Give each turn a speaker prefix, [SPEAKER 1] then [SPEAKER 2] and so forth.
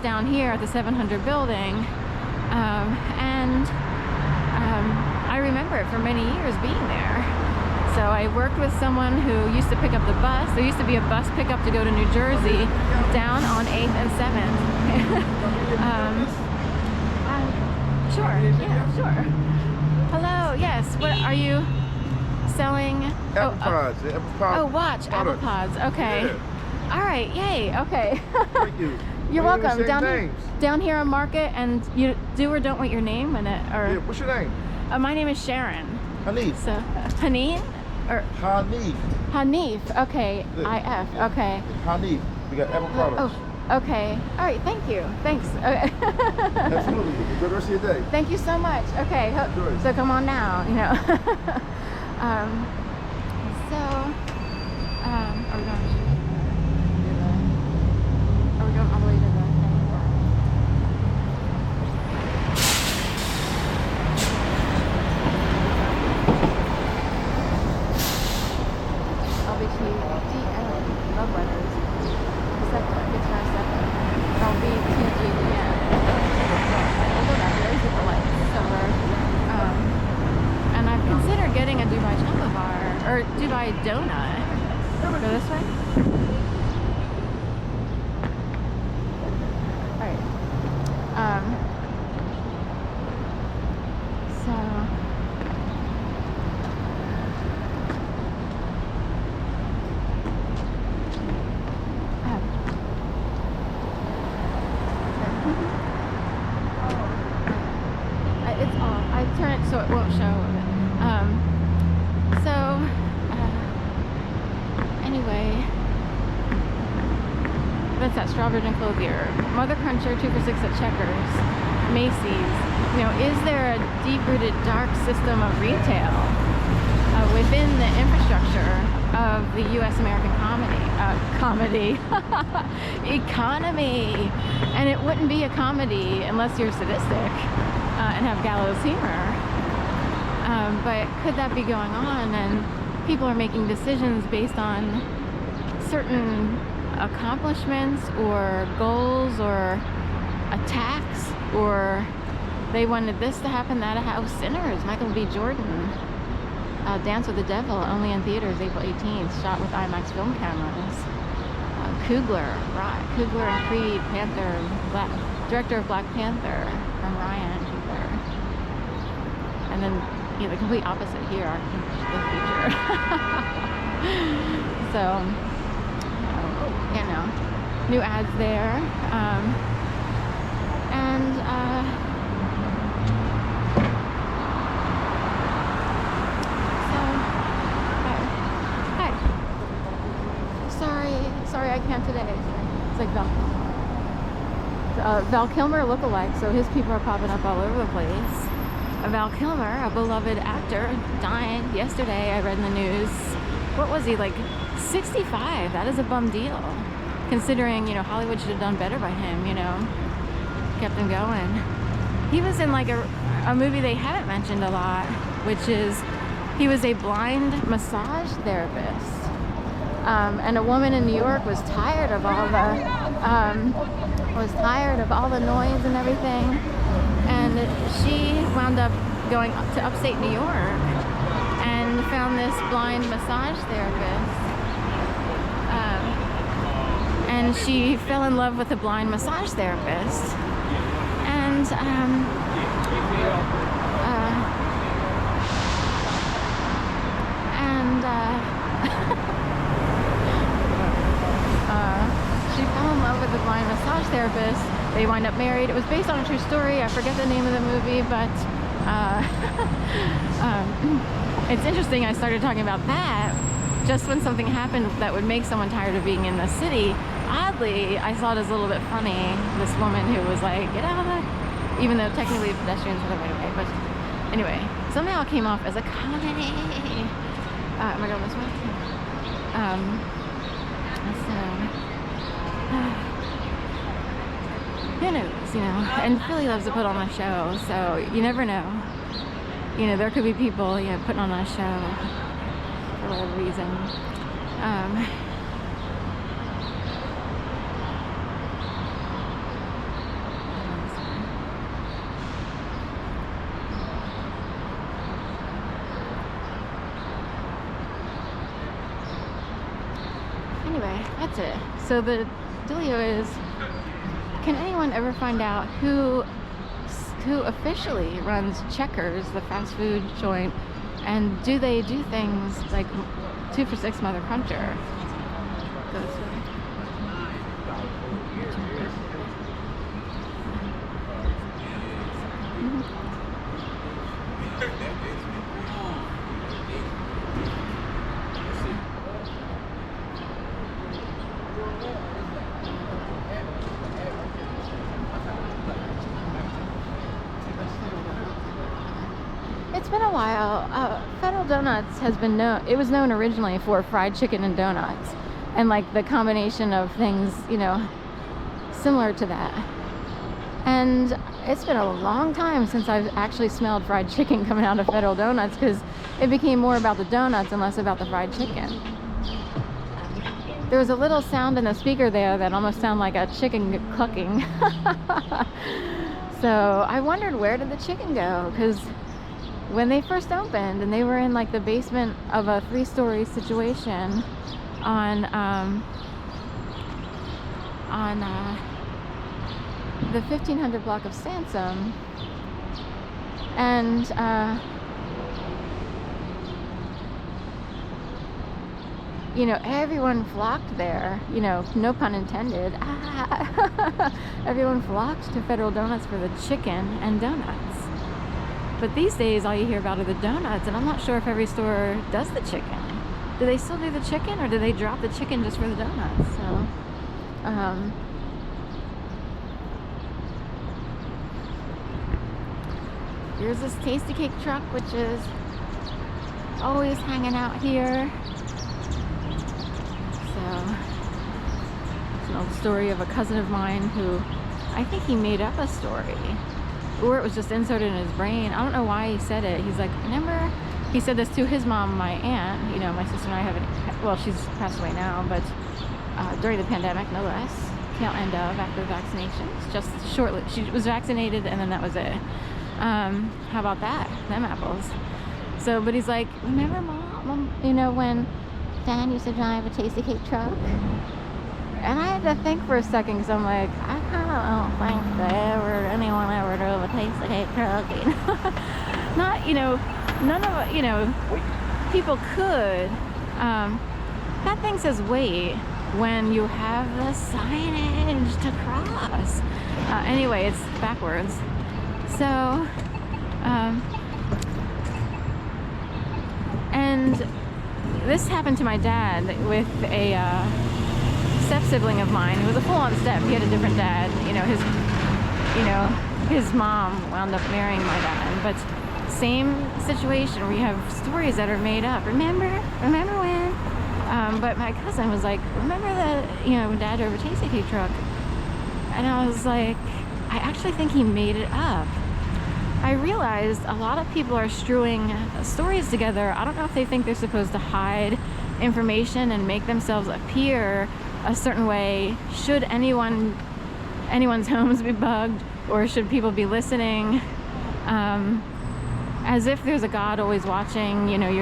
[SPEAKER 1] down here at the 700 building, and I remember it for many years being there. So I worked with someone who used to pick up the bus. There used to be a bus pickup to go to New Jersey down on 8th and 7th. Sure, yeah, sure. Hello, yes, what are you selling?
[SPEAKER 2] Apple pods. Apple pods.
[SPEAKER 1] Oh, watch, apple pods, okay.
[SPEAKER 2] Yeah.
[SPEAKER 1] All right, yay, okay.
[SPEAKER 2] Thank you.
[SPEAKER 1] You're
[SPEAKER 2] We
[SPEAKER 1] welcome.
[SPEAKER 2] even say
[SPEAKER 1] Down here on Market, and you do or don't want your name in it, or?
[SPEAKER 2] Yeah, what's your name?
[SPEAKER 1] My name is Sharon.
[SPEAKER 2] Hanif.
[SPEAKER 1] So, Haneen? Or
[SPEAKER 2] Hanif.
[SPEAKER 1] Hanif, okay,
[SPEAKER 2] Yeah.
[SPEAKER 1] I-F, okay.
[SPEAKER 2] Hanif. We got apple products.
[SPEAKER 1] Oh, okay. All right, thank you. Thanks. Okay.
[SPEAKER 2] Absolutely. Good rest of your day.
[SPEAKER 1] Thank you so much. Okay, so come on now, you know. Are we going? Are we going all the way to the thing? LBT, love letters. Septa, guitar septa. LBTGDN. We'll go back. There's the lights. So and I've considered getting a Dubai chocolate bar or Dubai donut. Go this way. Alright. So it's off. I turn it so it won't show. Anyway, that's at Strawbridge and Clothier. Mother Cruncher, 2 for $6 at Checkers. Macy's. You know, is there a deep-rooted dark system of retail within the infrastructure of the U.S. American economy? And it wouldn't be a comedy unless you're sadistic and have gallows humor. But could that be going on? And people are making decisions based on certain accomplishments or goals or attacks, or they wanted this to happen, that. House Sinners, Michael B. Jordan. Dance with the Devil, only in theaters April 18th, shot with IMAX film cameras. Coogler and Creed, director of Black Panther, from Ryan Coogler. And then, you know, the complete opposite here, the future. So, you know, new ads there. Sorry, I can't today. It's like Val Kilmer lookalike, so his people are popping up all over the place. Val Kilmer, a beloved actor, died yesterday. I read in the news. What was he, like 65? That is a bum deal, considering, you know, Hollywood should have done better by him, you know, kept him going. He was in like a movie they haven't mentioned a lot, which is he was a blind massage therapist. And a woman in New York was tired of all the noise and everything, and she wound up going to upstate New York and found this blind massage therapist, and she fell in love with the blind massage therapist, and she fell in love with the blind massage therapist. They wind up married. It was based on a true story. I forget the name of the movie, but it's interesting. I started talking about that just when something happened that would make someone tired of being in the city. Oddly, I saw it as a little bit funny. This woman who was like, get out of there, even though technically pedestrians had the right of way. But anyway, somehow it came off as a comedy. Am I going this way? Who knows, you know, and Philly loves to put on a show, so you never know. You know, there could be people, you know, putting on a show for whatever reason. that's it. So the dealio is, can anyone ever find out who officially runs Checkers, the fast food joint, and do they do things like 2 for $6 Mother Cruncher? Go this way. It's been a while. Federal Donuts has been known, it was known originally for fried chicken and donuts, and like the combination of things, you know, similar to that. And it's been a long time since I've actually smelled fried chicken coming out of Federal Donuts, because it became more about the donuts and less about the fried chicken. There was a little sound in the speaker there that almost sounded like a chicken clucking. So I wondered, where did the chicken go? Because when they first opened, and they were in like the basement of a 3-story situation on the 1500 block of Sansom, and you know, everyone flocked there, you know, no pun intended. Everyone flocked to Federal Donuts for the chicken and donuts. But these days, all you hear about are the donuts, and I'm not sure if every store does the chicken. Do they still do the chicken, or do they drop the chicken just for the donuts? So, here's this Tasty Cake truck, which is always hanging out here. So, it's an old story of a cousin of mine who, I think he made up a story, or it was just inserted in his brain. I don't know why he said it. He's like, remember, he said this to his mom, my aunt, you know, my sister and I haven't, well, she's passed away now, but during the pandemic, no less, tail end of, after vaccinations, just shortly, she was vaccinated, and then that was it. How about that, them apples? So, but he's like, remember mom, you know, when Dad used to drive a Tasty Cake truck? And I had to think for a second, because I'm like, I kind of don't think that anyone ever drove a Tasty Cake truck. You know? Not, you know, none of it, you know, people could. That thing says wait when you have the signage to cross. Anyway, it's backwards. So, and this happened to my dad with a step sibling of mine who was a full-on step. He had a different dad. His mom wound up marrying my dad, but same situation where you have stories that are made up. Remember when? But my cousin was like, remember that, you know, when Dad drove a Tasty Cake truck? And I was like, I actually think he made it up. I realized a lot of people are strewing stories together. I don't know if they think they're supposed to hide information and make themselves appear a certain way. Should anyone's homes be bugged, or should people be listening? As if there's a God always watching, you know,